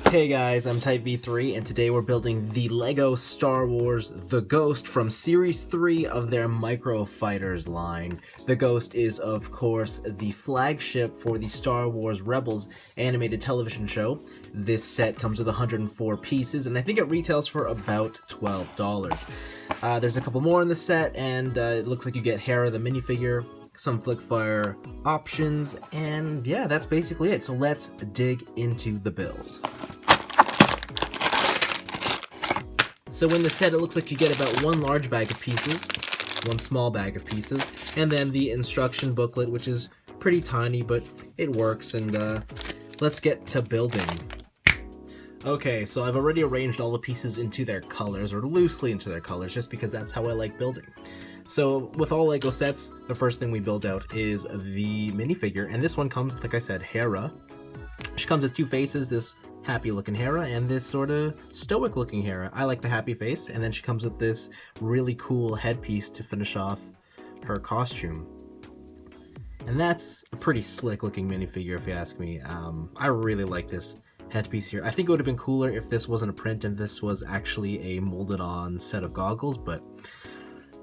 Hey guys, I'm Type V3 and today we're building the LEGO Star Wars The Ghost from Series 3 of their Microfighters line. The Ghost is of course the flagship for the Star Wars Rebels animated television show. This set comes with 104 pieces and I think it retails for about $12. There's a couple more in the set and it looks like you get Hera the minifigure, some flickfire options, and yeah, that's basically it. So let's dig into the build. So in the set, it looks like you get about one large bag of pieces, one small bag of pieces, and then the instruction booklet, which is pretty tiny, but it works, and let's get to building. Okay, so I've already arranged all the pieces into their colors, or loosely into their colors, just because that's how I like building. So with all LEGO sets, the first thing we build out is the minifigure, and this one comes, like I said, Hera. She comes with two faces, this happy looking Hera and this sort of stoic looking Hera. I like the happy face, and then she comes with this really cool headpiece to finish off her costume. And that's a pretty slick looking minifigure if you ask me. I really like this headpiece here. I think it would have been cooler if this wasn't a print and this was actually a molded on set of goggles, but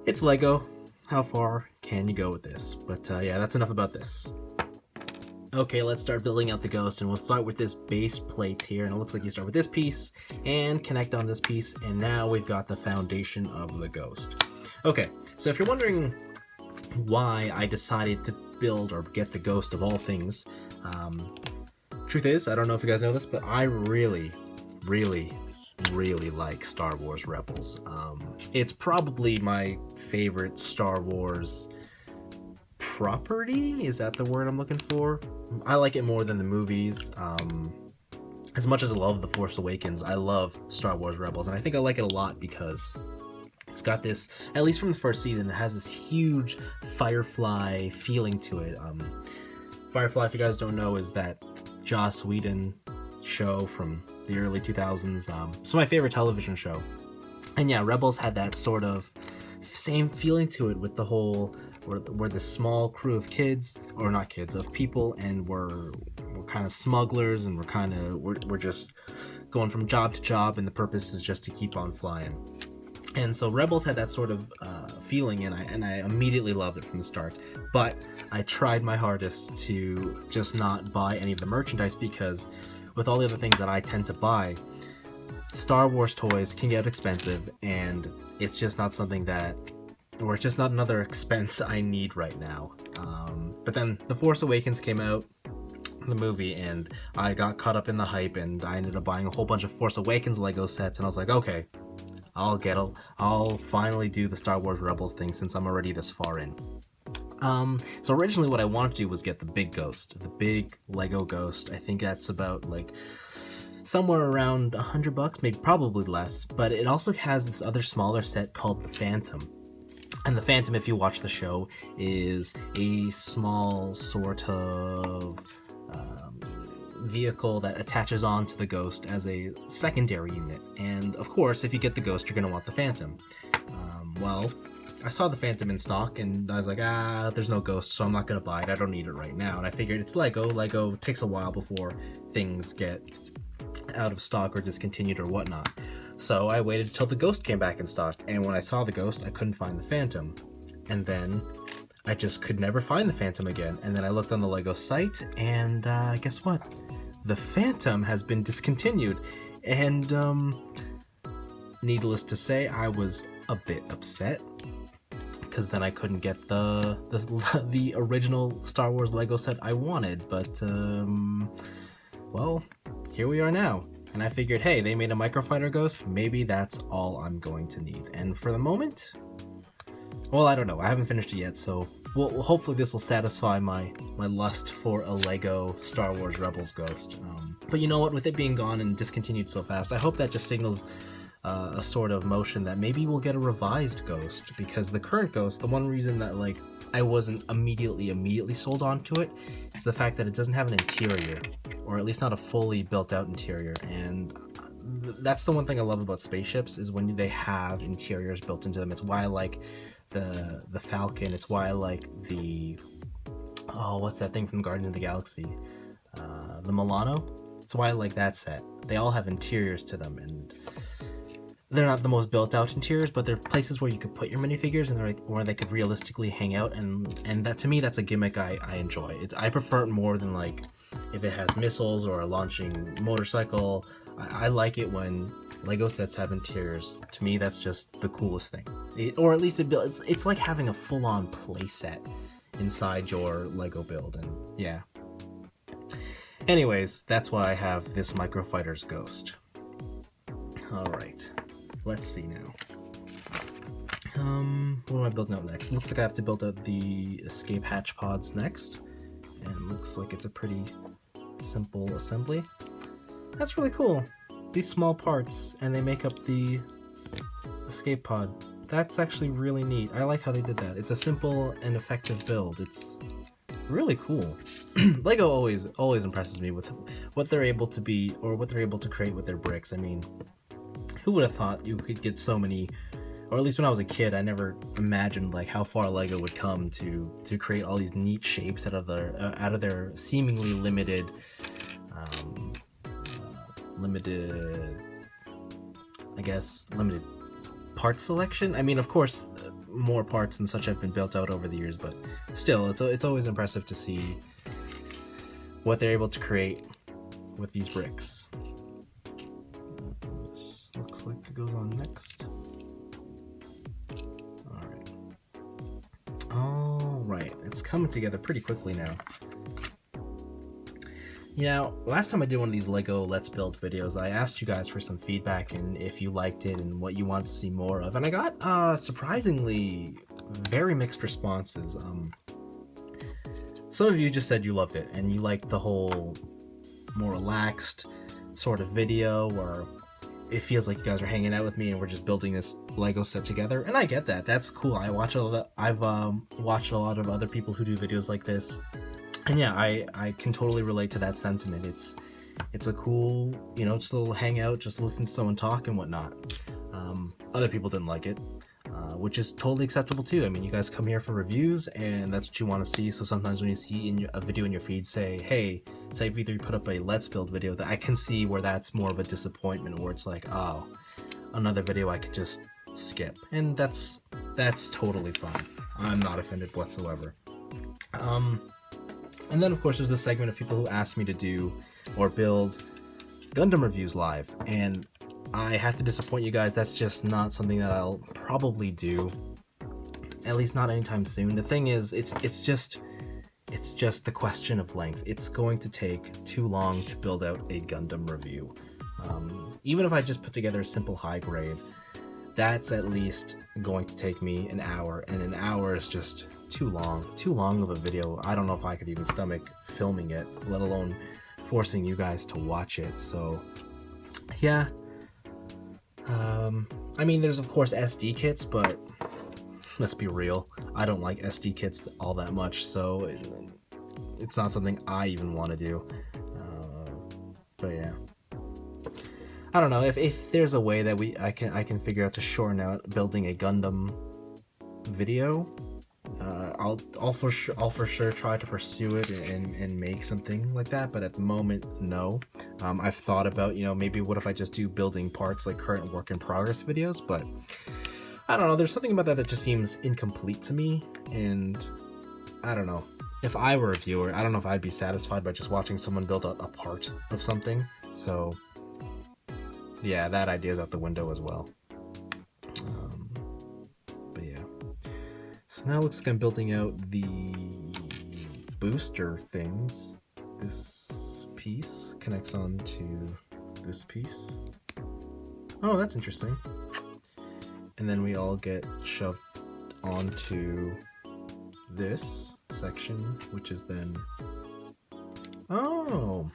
it's LEGO. How far can you go with this? But yeah, that's enough about this. Okay, let's start building out the Ghost, and we'll start with this base plate here, and it looks like you start with this piece and connect on this piece, and now we've got the foundation of the Ghost. Okay, so if you're wondering why I decided to build or get the Ghost of all things, truth is, I don't know if you guys know this, but I really like Star Wars Rebels. It's probably my favorite Star Wars property. Is that the word I'm looking for? I like it more than the movies. As much as I love The Force Awakens, I love Star Wars Rebels, and I think I like it a lot because it's got this, at least from the first season, it has this huge Firefly feeling to it. Firefly, if you guys don't know, is that Joss Whedon show from the early 2000s. It's my favorite television show. And yeah, Rebels had that sort of same feeling to it with the whole we're this small crew of kids, or not kids, of people, and we're kind of smugglers, and we're just going from job to job, and the purpose is just to keep on flying. And so Rebels had that sort of feeling, and I immediately loved it from the start. But I tried my hardest to just not buy any of the merchandise, because with all the other things that I tend to buy, Star Wars toys can get expensive, and it's just not something that, or it's just not another expense I need right now. But then The Force Awakens came out, the movie, and I got caught up in the hype, and I ended up buying a whole bunch of Force Awakens Lego sets, and I was like, okay, I'll finally do the Star Wars Rebels thing since I'm already this far in. So originally what I wanted to do was get the big Ghost, the big Lego Ghost. I think that's about like somewhere around $100, maybe probably less, but it also has this other smaller set called the Phantom. And the Phantom, if you watch the show, is a small sort of vehicle that attaches onto the Ghost as a secondary unit. And of course, if you get the Ghost, you're going to want the Phantom. Well, I saw the Phantom in stock, and I was like, there's no Ghost, so I'm not going to buy it. I don't need it right now. And I figured it's Lego. Lego takes a while before things get out of stock or discontinued or whatnot. So I waited until the Ghost came back in stock, and when I saw the Ghost, I couldn't find the Phantom. And then I just could never find the Phantom again. And then I looked on the LEGO site, and guess what? The Phantom has been discontinued. And needless to say, I was a bit upset, because then I couldn't get the original Star Wars Lego set I wanted. But well, here we are now. And I figured, hey, they made a Microfighter Ghost, maybe that's all I'm going to need. And for the moment, well, I don't know, I haven't finished it yet, so hopefully this will satisfy my lust for a Lego Star Wars Rebels Ghost. But you know what, with it being gone and discontinued so fast, I hope that just signals a sort of motion that maybe we'll get a revised Ghost, because the current Ghost, the one reason that like I wasn't immediately sold onto it is the fact that it doesn't have an interior, or at least not a fully built out interior. And that's the one thing I love about spaceships, is when they have interiors built into them. It's why I like the Falcon. It's why I like the what's that thing from Guardians of the Galaxy, the Milano. That's why I like that set. They all have interiors to them, and they're not the most built out interiors, but they're places where you could put your minifigures and where they could realistically hang out, and that, to me, that's a gimmick I enjoy. I prefer it more than like if it has missiles or a launching motorcycle. I like it when Lego sets have interiors. To me, that's just the coolest thing. Or at least it's like having a full-on play set inside your Lego build, and yeah. Anyways, that's why I have this Microfighters Ghost. Alright, let's see now. What am I building out next? Looks like I have to build out the escape hatch pods next. And looks like it's a pretty simple assembly. That's really cool. These small parts, and they make up the escape pod. That's actually really neat. I like how they did that. It's a simple and effective build. It's really cool. Lego always impresses me with what they're able to be, or what they're able to create with their bricks. I mean, who would have thought you could get so many, or at least when I was a kid, I never imagined like how far Lego would come to create all these neat shapes out of their seemingly limited limited part selection. I mean, of course, more parts and such have been built out over the years, but still, it's always impressive to see what they're able to create with these bricks. This looks like it goes on next. Alright, it's coming together pretty quickly now. You know, last time I did one of these Lego Let's Build videos, I asked you guys for some feedback and if you liked it and what you wanted to see more of, and I got surprisingly very mixed responses. Some of you just said you loved it and you liked the whole more relaxed sort of video where it feels like you guys are hanging out with me and we're just building this Lego set together, and I get that. That's cool. I've watched a lot of other people who do videos like this. And yeah, I can totally relate to that sentiment. It's a cool, you know, just a little hangout, just listen to someone talk and whatnot. Other people didn't like it, which is totally acceptable too. I mean, you guys come here for reviews, and that's what you want to see. So sometimes when you see a video in your feed say, hey, say if either you put up a Let's Build video, that I can see where that's more of a disappointment, where it's like, oh, another video I could just skip, and that's totally fine. I'm not offended whatsoever. And then, of course, there's this segment of people who ask me to do or build Gundam reviews live, and I have to disappoint you guys. That's just not something that I'll probably do, at least not anytime soon. The thing is, it's just the question of length. It's going to take too long to build out a Gundam review. Even if I just put together a simple high grade, that's at least going to take me an hour, and an hour is just too long of a video. I don't know if I could even stomach filming it, let alone forcing you guys to watch it. So yeah, I mean, there's of course SD kits, but let's be real, I don't like SD kits all that much, so it's not something I even want to do. But yeah, I don't know if there's a way that I can figure out to shorten out building a Gundam video. I'll for sure try to pursue it and make something like that, but at the moment, no. I've thought about, you know, maybe what if I just do building parts like current work in progress videos, but I don't know, there's something about that just seems incomplete to me, and I don't know. If I were a viewer, I don't know if I'd be satisfied by just watching someone build a part of something, so yeah, that idea is out the window as well. But yeah. So now it looks like I'm building out the booster things. This piece connects on to this piece. Oh, that's interesting. And then we all get shoved onto this section, which is then... Oh!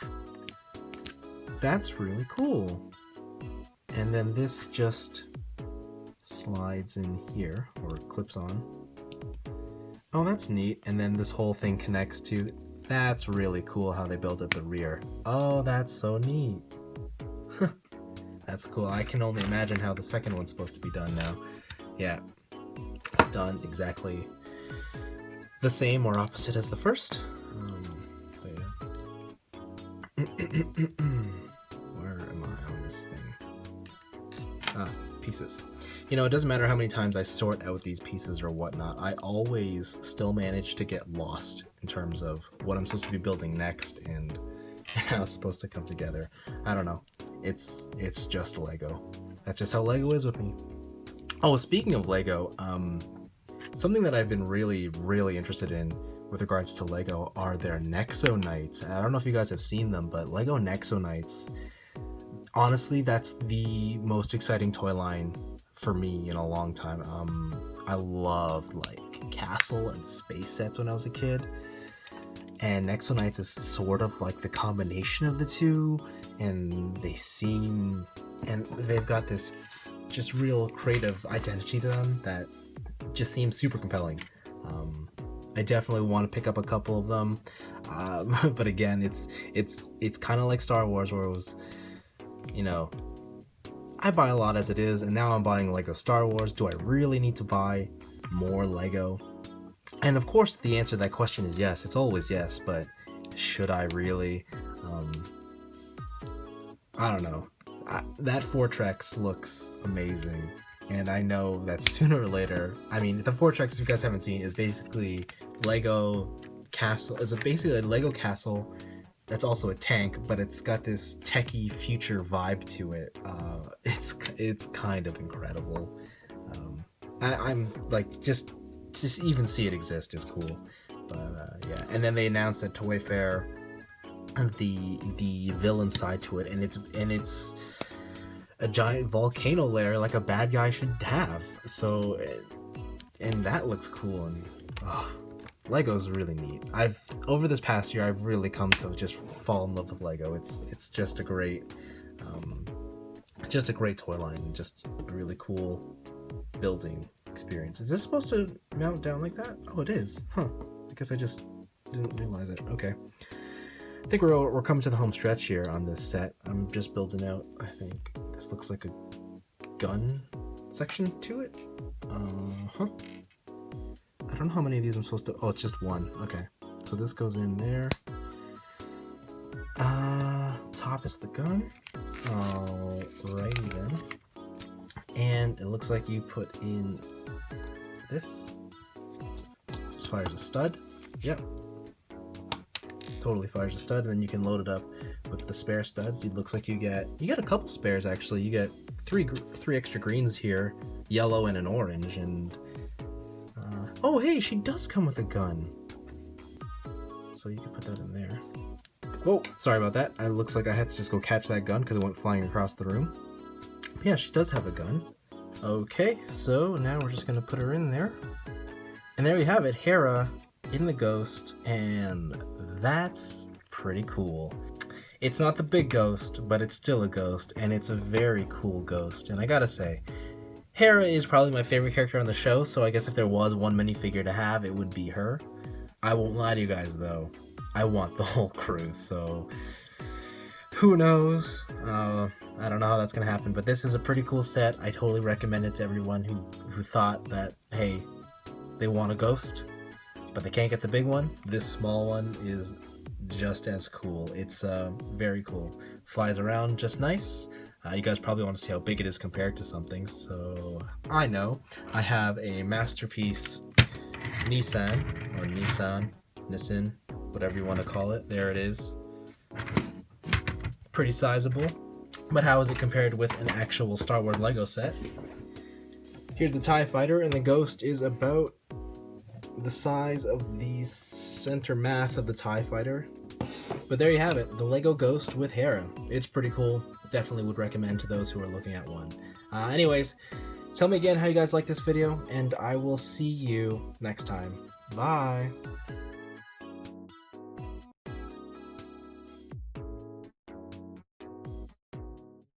That's really cool. And then this just slides in here, or clips on. Oh, that's neat. And then this whole thing connects to... That's really cool how they built at the rear. Oh, that's so neat. That's cool. I can only imagine how the second one's supposed to be done now. Yeah, it's done exactly the same or opposite as the first. But yeah. this thing? Pieces. You know, it doesn't matter how many times I sort out these pieces or whatnot, I always still manage to get lost in terms of what I'm supposed to be building next and how it's supposed to come together. I don't know. It's just Lego. That's just how Lego is with me. Oh, speaking of Lego, something that I've been really interested in with regards to Lego are their Nexo Knights. I don't know if you guys have seen them, but Lego Nexo Knights, honestly, that's the most exciting toy line for me in a long time. I loved like castle and space sets when I was a kid, and Nexo Knights is sort of like the combination of the two, and they've got this just real creative identity to them that just seems super compelling. I definitely want to pick up a couple of them, but again, it's kind of like Star Wars, where it was, you know, I buy a lot as it is, and now I'm buying Lego Star Wars. Do I really need to buy more Lego? And of course, the answer to that question is yes. It's always yes, but should I really? I don't know. That Fortrex looks amazing, and I know that sooner or later, I mean, the Fortrex, if you guys haven't seen, is basically Lego castle. It's basically a Lego castle that's also a tank, but it's got this techie future vibe to it. It's kind of incredible. I'm like, just to even see it exist is cool. But yeah, and then they announced at Toy Fair the villain side to it, and it's a giant volcano lair like a bad guy should have. So, and that looks cool, and Lego's really neat. Over this past year, I've really come to just fall in love with Lego. It's just a great toy line, just a really cool building experience. Is this supposed to mount down like that? Oh, it is. Huh. I guess I just didn't realize it. Okay. I think we're coming to the home stretch here on this set. I'm just building out, I think this looks like a gun section to it. I don't know how many of these I'm supposed to... Oh, it's just one. Okay. So this goes in there. Top is the gun. Alrighty then. And it looks like you put in this. Just fires a stud. Yep. Totally fires a stud, and then you can load it up with the spare studs. It looks like you get a couple spares actually. You get three extra greens here, yellow and an orange, and oh hey, she does come with a gun. So you can put that in there. Whoa, sorry about that. It looks like I had to just go catch that gun because it went flying across the room. But yeah, she does have a gun. Okay, so now we're just gonna put her in there. And there you have it, Hera in the ghost, and that's pretty cool. It's not the big ghost, but it's still a ghost, and it's a very cool ghost. And I gotta say, Hera is probably my favorite character on the show, so I guess if there was one minifigure to have, it would be her. I won't lie to you guys though, I want the whole crew, so who knows? I don't know how that's gonna happen, but this is a pretty cool set. I totally recommend it to everyone who thought that, hey, they want a ghost, but they can't get the big one. This small one is just as cool. It's very cool. Flies around just nice. You guys probably want to see how big it is compared to something, so I know. I have a Masterpiece Nissan, whatever you want to call it. There it is. Pretty sizable. But how is it compared with an actual Star Wars Lego set? Here's the TIE Fighter, and the Ghost is about the size of the center mass of the TIE Fighter. But there you have it, the Lego Ghost with Hera. It's pretty cool. Definitely would recommend to those who are looking at one. Anyways, tell me again how you guys like this video, and I will see you next time. Bye!